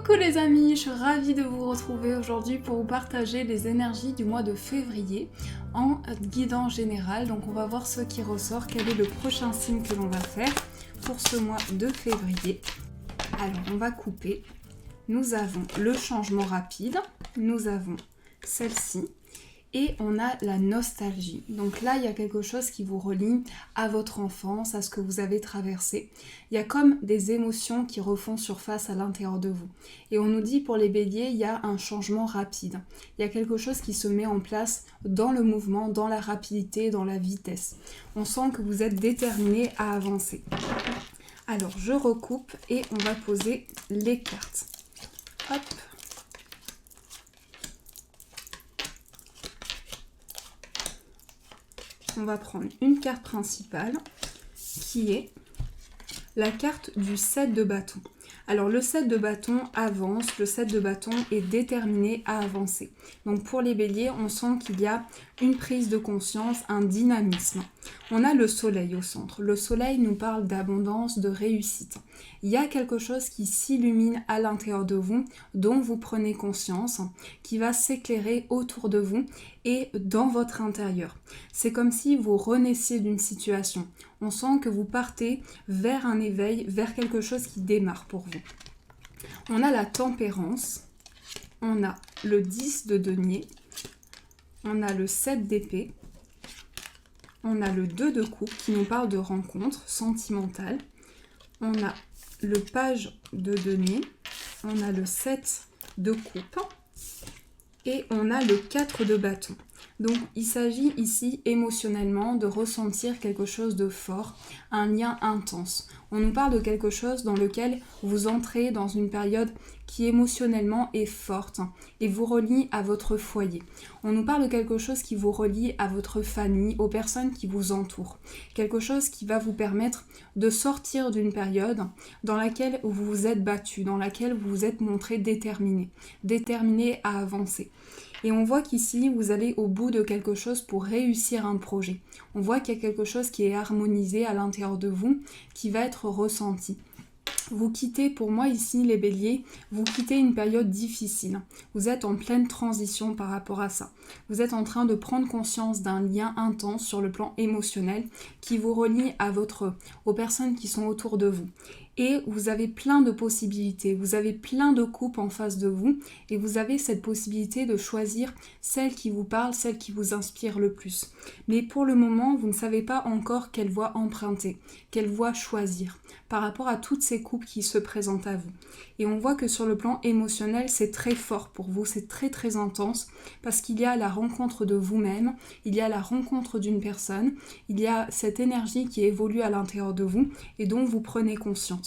Coucou les amis, je suis ravie de vous retrouver aujourd'hui pour vous partager les énergies du mois de février en guidance générale. Donc on va voir ce qui ressort, quel est le prochain signe que l'on va faire pour ce mois de février. Alors on va couper. Nous avons le changement rapide, nous avons celle-ci. Et on a la nostalgie. Donc là, il y a quelque chose qui vous relie à votre enfance, à ce que vous avez traversé. Il y a comme des émotions qui refont surface à l'intérieur de vous. Et on nous dit pour les béliers, il y a un changement rapide. Il y a quelque chose qui se met en place dans le mouvement, dans la rapidité, dans la vitesse. On sent que vous êtes déterminé à avancer. Alors, je recoupe et on va poser les cartes. Hop. On va prendre une carte principale qui est la carte du 7 de bâton. Alors le 7 de bâton avance, le 7 de bâton est déterminé à avancer. Donc pour les béliers, on sent qu'il y a une prise de conscience, un dynamisme. On a le soleil au centre. Le soleil nous parle d'abondance, de réussite. Il y a quelque chose qui s'illumine à l'intérieur de vous, dont vous prenez conscience, qui va s'éclairer autour de vous et dans votre intérieur. C'est comme si vous renaissiez d'une situation. On sent que vous partez vers un éveil, vers quelque chose qui démarre pour vous. On a la tempérance, on a le 10 de denier, on a le 7 d'épée, on a le 2 de coupe qui nous parle de rencontre sentimentale, on a le page de denier, on a le 7 de coupe et on a le 4 de bâton. Donc il s'agit ici émotionnellement de ressentir quelque chose de fort, un lien intense. On nous parle de quelque chose dans lequel vous entrez dans une période qui émotionnellement est forte et vous relie à votre foyer. On nous parle de quelque chose qui vous relie à votre famille, aux personnes qui vous entourent. Quelque chose qui va vous permettre de sortir d'une période dans laquelle vous vous êtes battu, dans laquelle vous vous êtes montré déterminé à avancer. Et on voit qu'ici, vous allez au bout de quelque chose pour réussir un projet. On voit qu'il y a quelque chose qui est harmonisé à l'intérieur de vous, qui va être ressenti. Vous quittez, pour moi ici les béliers, vous quittez une période difficile. Vous êtes en pleine transition par rapport à ça. Vous êtes en train de prendre conscience d'un lien intense sur le plan émotionnel qui vous relie aux personnes qui sont autour de vous. Et vous avez plein de possibilités, vous avez plein de coupes en face de vous et vous avez cette possibilité de choisir celle qui vous parle, celle qui vous inspire le plus. Mais pour le moment, vous ne savez pas encore quelle voie emprunter, quelle voie choisir par rapport à toutes ces coupes qui se présentent à vous. Et on voit que sur le plan émotionnel, c'est très fort pour vous, c'est très très intense parce qu'il y a la rencontre de vous-même, il y a la rencontre d'une personne, il y a cette énergie qui évolue à l'intérieur de vous et dont vous prenez conscience.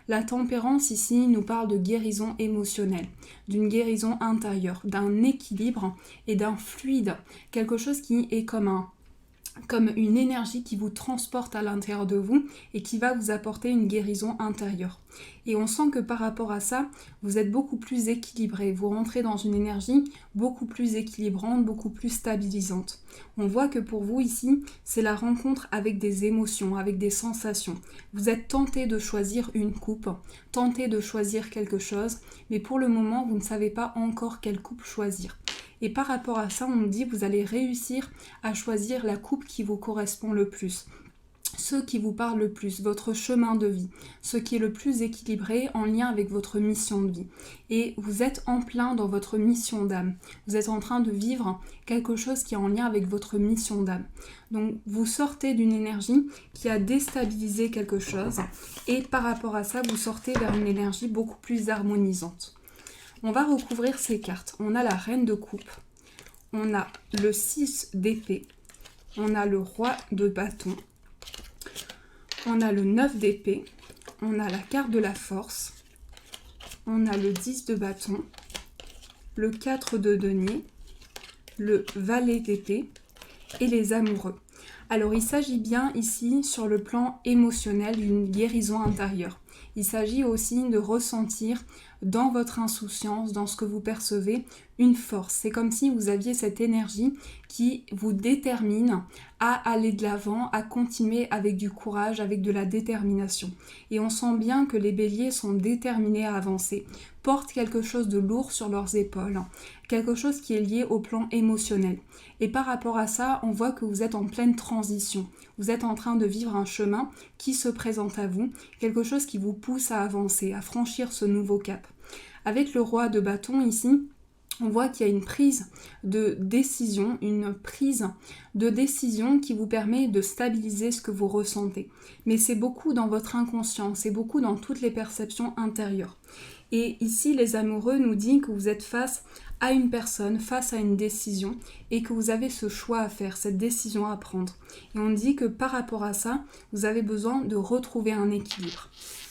La tempérance ici nous parle de guérison émotionnelle, d'une guérison intérieure, d'un équilibre et d'un fluide, quelque chose qui est comme une énergie qui vous transporte à l'intérieur de vous et qui va vous apporter une guérison intérieure. Et on sent que par rapport à ça, vous êtes beaucoup plus équilibré, vous rentrez dans une énergie beaucoup plus équilibrante, beaucoup plus stabilisante. On voit que pour vous ici, c'est la rencontre avec des émotions, avec des sensations. Vous êtes tenté de choisir une coupe, tenté de choisir quelque chose, mais pour le moment, vous ne savez pas encore quelle coupe choisir. Et par rapport à ça, on nous dit que vous allez réussir à choisir la coupe qui vous correspond le plus, ce qui vous parle le plus, votre chemin de vie, ce qui est le plus équilibré en lien avec votre mission de vie. Et vous êtes en plein dans votre mission d'âme. Vous êtes en train de vivre quelque chose qui est en lien avec votre mission d'âme. Donc vous sortez d'une énergie qui a déstabilisé quelque chose et par rapport à ça, vous sortez vers une énergie beaucoup plus harmonisante. On va recouvrir ces cartes. On a la reine de coupe, on a le 6 d'épée, on a le roi de bâton, on a le 9 d'épée, on a la carte de la force, on a le 10 de bâton, le 4 de denier, le valet d'épée et les amoureux. Alors il s'agit bien ici sur le plan émotionnel d'une guérison intérieure. Il s'agit aussi de ressentir dans votre insouciance, dans ce que vous percevez, une force. C'est comme si vous aviez cette énergie qui vous détermine à aller de l'avant, à continuer avec du courage, avec de la détermination. Et on sent bien que les béliers sont déterminés à avancer, portent quelque chose de lourd sur leurs épaules, quelque chose qui est lié au plan émotionnel. Et par rapport à ça, on voit que vous êtes en pleine transition. Vous êtes en train de vivre un chemin qui se présente à vous, quelque chose qui vous pousse à avancer, à franchir ce nouveau cap. Avec le roi de bâton ici, on voit qu'il y a une prise de décision, qui vous permet de stabiliser ce que vous ressentez. Mais c'est beaucoup dans votre inconscient, c'est beaucoup dans toutes les perceptions intérieures. Et ici, les amoureux nous disent que vous êtes face à une personne, face à une décision, et que vous avez ce choix à faire, cette décision à prendre. Et on dit que par rapport à ça, vous avez besoin de retrouver un équilibre.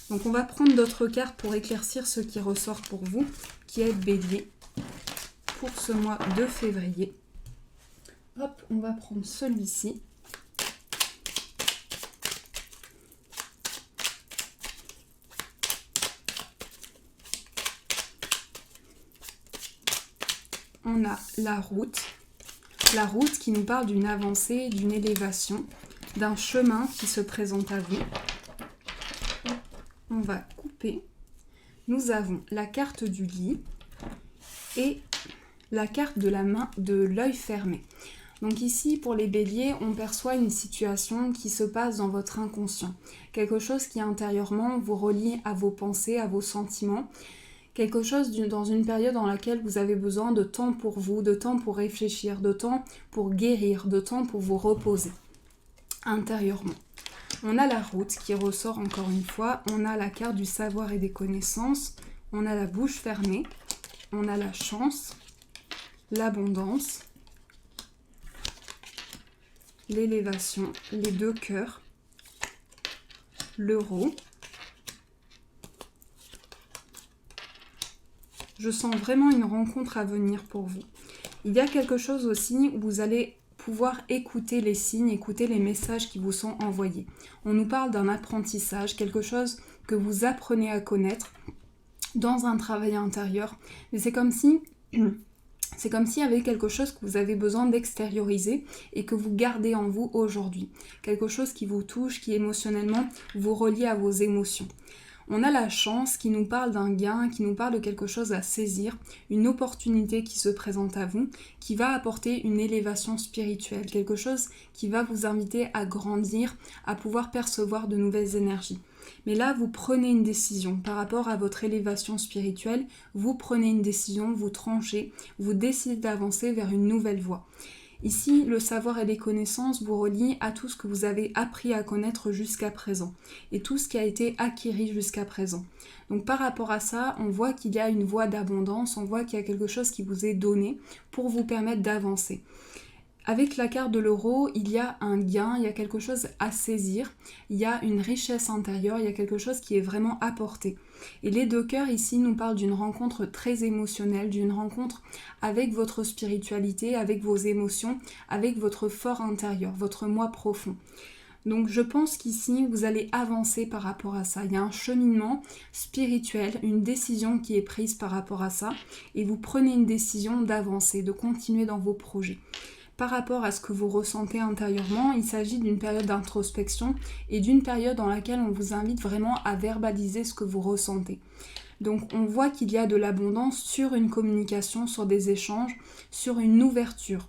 Donc on va prendre d'autres cartes pour éclaircir ce qui ressort pour vous, qui est Bélier, pour ce mois de février. Hop, on va prendre celui-ci. On a la route qui nous parle d'une avancée, d'une élévation, d'un chemin qui se présente à vous. On va couper. Nous avons la carte du lit et la carte de la main, de l'œil fermé. Donc ici, pour les béliers, on perçoit une situation qui se passe dans votre inconscient. Quelque chose qui intérieurement vous relie à vos pensées, à vos sentiments. Quelque chose dans une période dans laquelle vous avez besoin de temps pour vous, de temps pour réfléchir, de temps pour guérir, de temps pour vous reposer intérieurement. On a la route qui ressort encore une fois, on a la carte du savoir et des connaissances, on a la bouche fermée, on a la chance, l'abondance, l'élévation, les deux cœurs, l'euro. Je sens vraiment une rencontre à venir pour vous. Il y a quelque chose aussi où vous allez pouvoir écouter les signes, écouter les messages qui vous sont envoyés. On nous parle d'un apprentissage, quelque chose que vous apprenez à connaître dans un travail intérieur. Mais c'est comme s'il y avait quelque chose que vous avez besoin d'extérioriser et que vous gardez en vous aujourd'hui. Quelque chose qui vous touche, qui émotionnellement vous relie à vos émotions. On a la chance qui nous parle d'un gain, qui nous parle de quelque chose à saisir, une opportunité qui se présente à vous, qui va apporter une élévation spirituelle, quelque chose qui va vous inviter à grandir, à pouvoir percevoir de nouvelles énergies. Mais là, vous prenez une décision par rapport à votre élévation spirituelle, vous prenez une décision, vous tranchez, vous décidez d'avancer vers une nouvelle voie. Ici, le savoir et les connaissances vous relient à tout ce que vous avez appris à connaître jusqu'à présent et tout ce qui a été acquis jusqu'à présent. Donc par rapport à ça, on voit qu'il y a une voie d'abondance, on voit qu'il y a quelque chose qui vous est donné pour vous permettre d'avancer. Avec la carte de l'euro, il y a un gain, il y a quelque chose à saisir, il y a une richesse intérieure, il y a quelque chose qui est vraiment apporté. Et les deux cœurs ici nous parlent d'une rencontre très émotionnelle, d'une rencontre avec votre spiritualité, avec vos émotions, avec votre fort intérieur, votre moi profond. Donc je pense qu'ici vous allez avancer par rapport à ça. Il y a un cheminement spirituel, une décision qui est prise par rapport à ça et vous prenez une décision d'avancer, de continuer dans vos projets. Par rapport à ce que vous ressentez intérieurement, il s'agit d'une période d'introspection et d'une période dans laquelle on vous invite vraiment à verbaliser ce que vous ressentez. Donc on voit qu'il y a de l'abondance sur une communication, sur des échanges, sur une ouverture.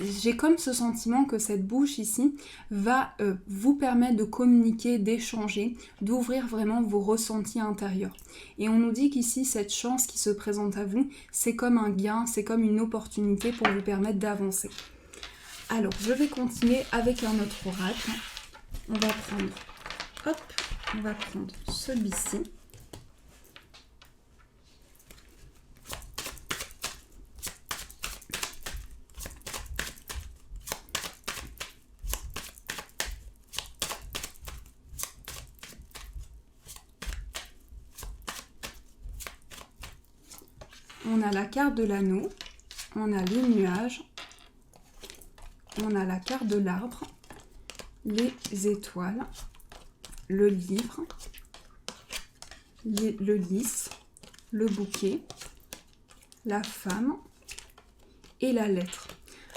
J'ai comme ce sentiment que cette bouche ici va vous permettre de communiquer, d'échanger, d'ouvrir vraiment vos ressentis intérieurs. Et on nous dit qu'ici, cette chance qui se présente à vous, c'est comme un gain, c'est comme une opportunité pour vous permettre d'avancer. Alors, je vais continuer avec un autre oracle. On va prendre celui-ci. On a la carte de l'anneau, on a les nuages, on a la carte de l'arbre, les étoiles, le livre, le lys, le bouquet, la femme et la lettre.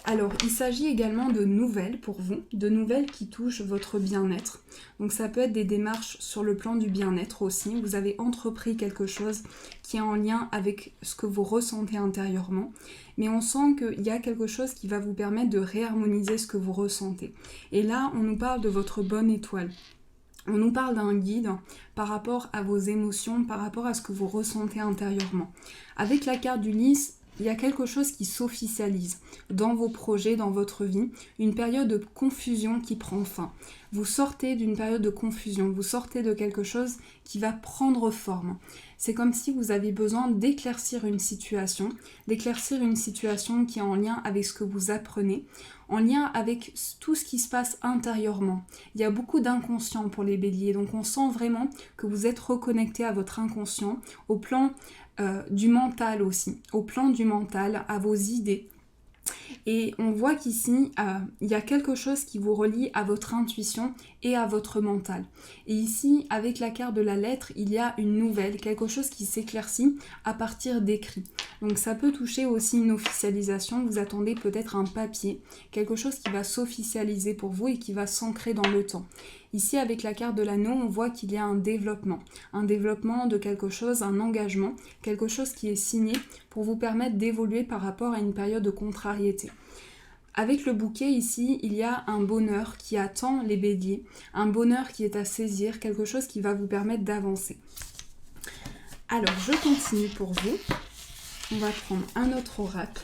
Alors, il s'agit également de nouvelles pour vous, de nouvelles qui touchent votre bien-être. Donc ça peut être des démarches sur le plan du bien-être aussi. Vous avez entrepris quelque chose qui est en lien avec ce que vous ressentez intérieurement. Mais on sent qu'il y a quelque chose qui va vous permettre de réharmoniser ce que vous ressentez. Et là, on nous parle de votre bonne étoile. On nous parle d'un guide par rapport à vos émotions, par rapport à ce que vous ressentez intérieurement. Avec la carte du lys, il y a quelque chose qui s'officialise dans vos projets, dans votre vie, une période de confusion qui prend fin. Vous sortez d'une période de confusion, vous sortez de quelque chose qui va prendre forme. C'est comme si vous aviez besoin d'éclaircir une situation qui est en lien avec ce que vous apprenez, en lien avec tout ce qui se passe intérieurement. Il y a beaucoup d'inconscient pour les béliers, donc on sent vraiment que vous êtes reconnecté à votre inconscient, au plan du mental aussi, au plan du mental, à vos idées. Et on voit qu'ici, il y a quelque chose qui vous relie à votre intuition et à votre mental. Et ici, avec la carte de la lettre, il y a une nouvelle, quelque chose qui s'éclaircit à partir d'écrits. Donc ça peut toucher aussi une officialisation, vous attendez peut-être un papier, quelque chose qui va s'officialiser pour vous et qui va s'ancrer dans le temps. Ici, avec la carte de l'anneau, on voit qu'il y a un développement de quelque chose, un engagement, quelque chose qui est signé pour vous permettre d'évoluer par rapport à une période de contrariété. Avec le bouquet ici, il y a un bonheur qui attend les béliers, un bonheur qui est à saisir, quelque chose qui va vous permettre d'avancer. Alors, je continue pour vous. On va prendre un autre oracle.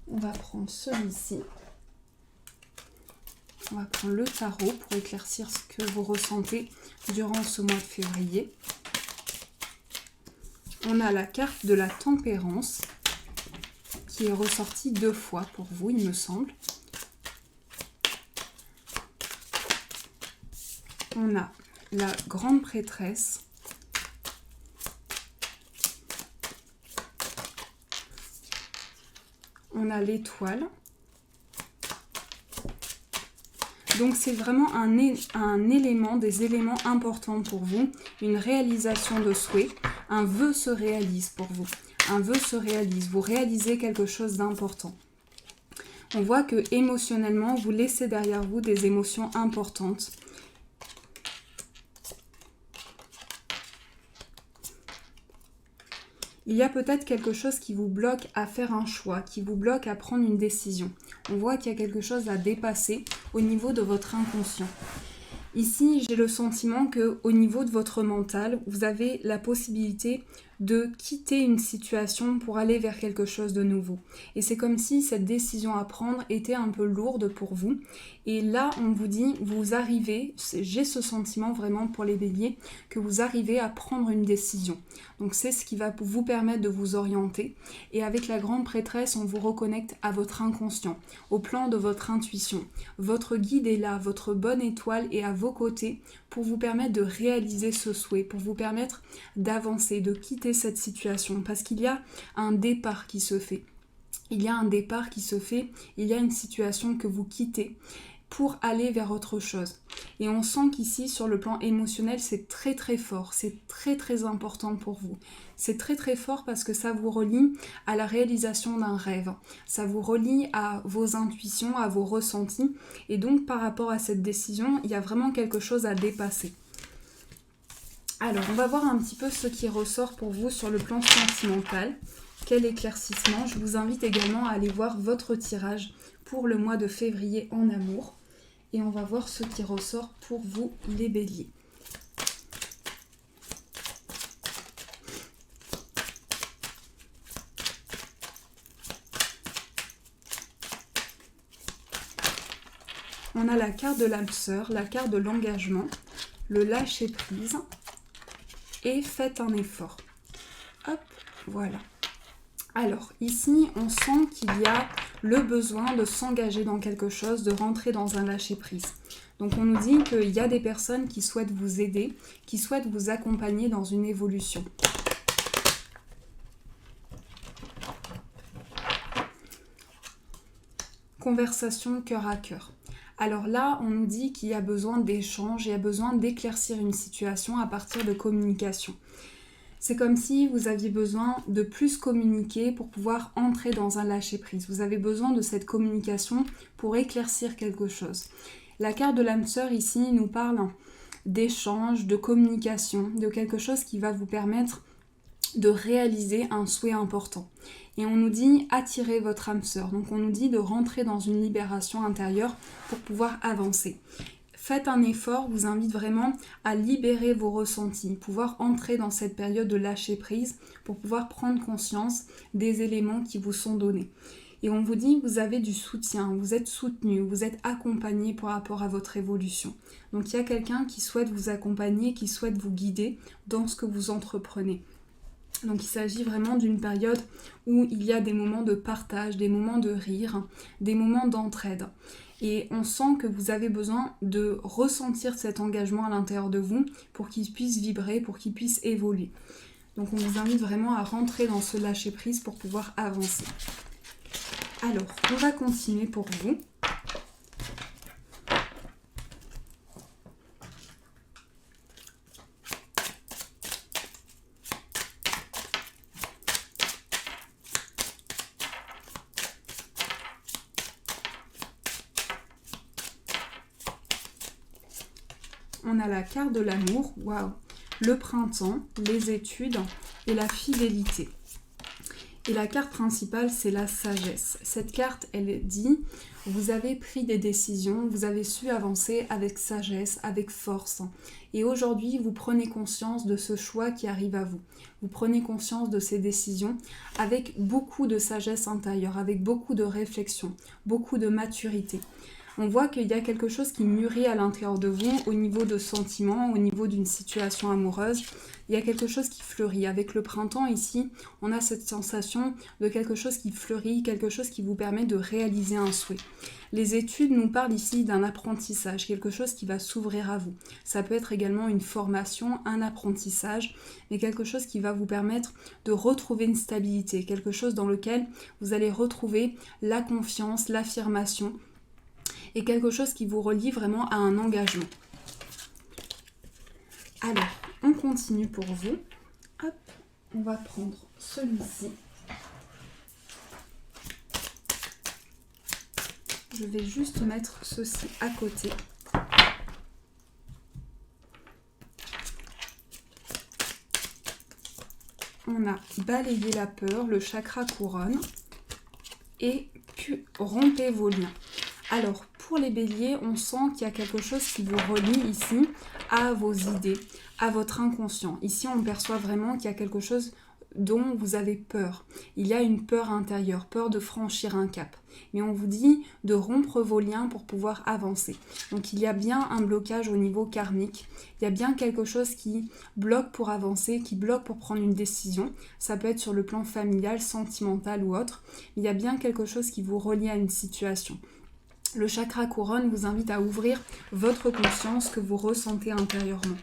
On va prendre celui-ci. On va prendre le tarot pour éclaircir ce que vous ressentez durant ce mois de février. On a la carte de la tempérance qui est ressortie 2 fois pour vous, il me semble. On a la grande prêtresse. On a l'étoile. Donc c'est vraiment un élément, des éléments importants pour vous, une réalisation de souhait, un vœu se réalise pour vous, un vœu se réalise, vous réalisez quelque chose d'important. On voit que émotionnellement, vous laissez derrière vous des émotions importantes. Il y a peut-être quelque chose qui vous bloque à faire un choix, qui vous bloque à prendre une décision. On voit qu'il y a quelque chose à dépasser au niveau de votre inconscient. Ici, j'ai le sentiment qu'au niveau de votre mental, vous avez la possibilité de quitter une situation pour aller vers quelque chose de nouveau. Et c'est comme si cette décision à prendre était un peu lourde pour vous. Et là, on vous dit, vous arrivez, j'ai ce sentiment vraiment pour les béliers, que vous arrivez à prendre une décision. Donc c'est ce qui va vous permettre de vous orienter. Et avec la grande prêtresse, on vous reconnecte à votre inconscient, au plan de votre intuition. Votre guide est là, votre bonne étoile est à vos côtés pour vous permettre de réaliser ce souhait, pour vous permettre d'avancer, de quitter cette situation. Parce qu'il y a un départ qui se fait. Il y a un départ qui se fait, il y a une situation que vous quittez pour aller vers autre chose. Et on sent qu'ici, sur le plan émotionnel, c'est très très fort, c'est très très important pour vous. C'est très très fort parce que ça vous relie à la réalisation d'un rêve, ça vous relie à vos intuitions, à vos ressentis, et donc par rapport à cette décision, il y a vraiment quelque chose à dépasser. Alors, on va voir un petit peu ce qui ressort pour vous sur le plan sentimental. Quel éclaircissement. Je vous invite également à aller voir votre tirage pour le mois de février en amour. Et on va voir ce qui ressort pour vous, les béliers. On a la carte de l'âme sœur, la carte de l'engagement, le lâcher prise et faites un effort. Hop, voilà. Alors, ici, on sent qu'il y a le besoin de s'engager dans quelque chose, de rentrer dans un lâcher-prise. Donc, on nous dit qu'il y a des personnes qui souhaitent vous aider, qui souhaitent vous accompagner dans une évolution. Conversation cœur à cœur. Alors là, on nous dit qu'il y a besoin d'échange, il y a besoin d'éclaircir une situation à partir de communication. C'est comme si vous aviez besoin de plus communiquer pour pouvoir entrer dans un lâcher-prise. Vous avez besoin de cette communication pour éclaircir quelque chose. La carte de l'âme sœur ici nous parle d'échange, de communication, de quelque chose qui va vous permettre de réaliser un souhait important. Et on nous dit attirer votre âme sœur. Donc on nous dit de rentrer dans une libération intérieure pour pouvoir avancer. Faites un effort, vous invite vraiment à libérer vos ressentis, pouvoir entrer dans cette période de lâcher prise pour pouvoir prendre conscience des éléments qui vous sont donnés. Et on vous dit vous avez du soutien, vous êtes soutenu, vous êtes accompagné par rapport à votre évolution. Donc il y a quelqu'un qui souhaite vous accompagner, qui souhaite vous guider dans ce que vous entreprenez. Donc il s'agit vraiment d'une période où il y a des moments de partage, des moments de rire, des moments d'entraide. Et on sent que vous avez besoin de ressentir cet engagement à l'intérieur de vous pour qu'il puisse vibrer, pour qu'il puisse évoluer. Donc on vous invite vraiment à rentrer dans ce lâcher-prise pour pouvoir avancer. Alors, on va continuer pour vous. On a la carte de l'amour, waouh, le printemps, les études et la fidélité. Et la carte principale, c'est la sagesse. Cette carte, elle dit, vous avez pris des décisions, vous avez su avancer avec sagesse, avec force. Et aujourd'hui, vous prenez conscience de ce choix qui arrive à vous. Vous prenez conscience de ces décisions avec beaucoup de sagesse intérieure, avec beaucoup de réflexion, beaucoup de maturité. On voit qu'il y a quelque chose qui mûrit à l'intérieur de vous au niveau de sentiments, au niveau d'une situation amoureuse. Il y a quelque chose qui fleurit. Avec le printemps ici, on a cette sensation de quelque chose qui fleurit, quelque chose qui vous permet de réaliser un souhait. Les études nous parlent ici d'un apprentissage, quelque chose qui va s'ouvrir à vous. Ça peut être également une formation, un apprentissage, mais quelque chose qui va vous permettre de retrouver une stabilité, quelque chose dans lequel vous allez retrouver la confiance, l'affirmation, et quelque chose qui vous relie vraiment à un engagement. Alors, on continue pour vous. Hop, on va prendre celui-ci. Je vais juste mettre ceci à côté. On a balayé la peur, le chakra couronne et puis rompez vos liens. Alors, pour les béliers, on sent qu'il y a quelque chose qui vous relie ici à vos idées, à votre inconscient. Ici, on perçoit vraiment qu'il y a quelque chose dont vous avez peur. Il y a une peur intérieure, peur de franchir un cap. Mais on vous dit de rompre vos liens pour pouvoir avancer. Donc il y a bien un blocage au niveau karmique. Il y a bien quelque chose qui bloque pour avancer, qui bloque pour prendre une décision. Ça peut être sur le plan familial, sentimental ou autre. Il y a bien quelque chose qui vous relie à une situation. Le chakra couronne vous invite à ouvrir votre conscience que vous ressentez intérieurement.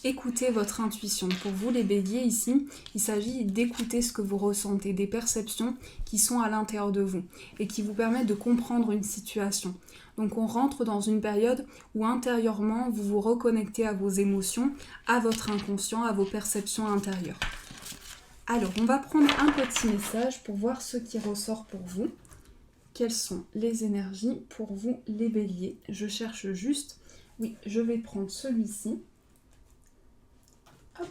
Écoutez votre intuition. Pour vous les béliers ici, il s'agit d'écouter ce que vous ressentez, des perceptions qui sont à l'intérieur de vous et qui vous permettent de comprendre une situation. Donc on rentre dans une période où intérieurement vous vous reconnectez à vos émotions, à votre inconscient, à vos perceptions intérieures. Alors on va prendre un petit message pour voir ce qui ressort pour vous. Quelles sont les énergies pour vous les béliers? Je cherche juste, oui, je vais prendre celui-ci. Hop.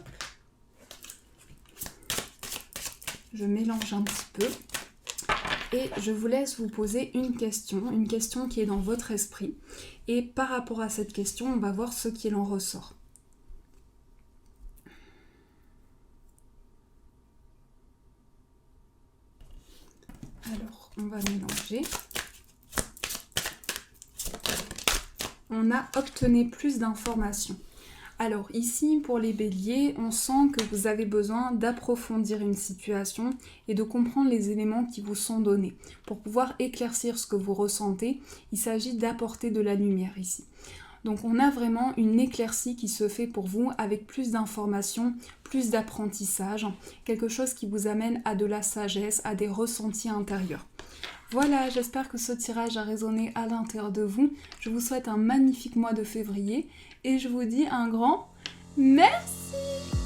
Je mélange un petit peu et je vous laisse vous poser une question qui est dans votre esprit. Et par rapport à cette question, on va voir ce qu'il en ressort. Alors, on va mélanger. On a obtenu plus d'informations. Alors ici, pour les béliers, on sent que vous avez besoin d'approfondir une situation et de comprendre les éléments qui vous sont donnés. Pour pouvoir éclaircir ce que vous ressentez, il s'agit d'apporter de la lumière ici. Donc on a vraiment une éclaircie qui se fait pour vous avec plus d'informations, plus d'apprentissage, quelque chose qui vous amène à de la sagesse, à des ressentis intérieurs. Voilà, j'espère que ce tirage a résonné à l'intérieur de vous. Je vous souhaite un magnifique mois de février et je vous dis un grand merci.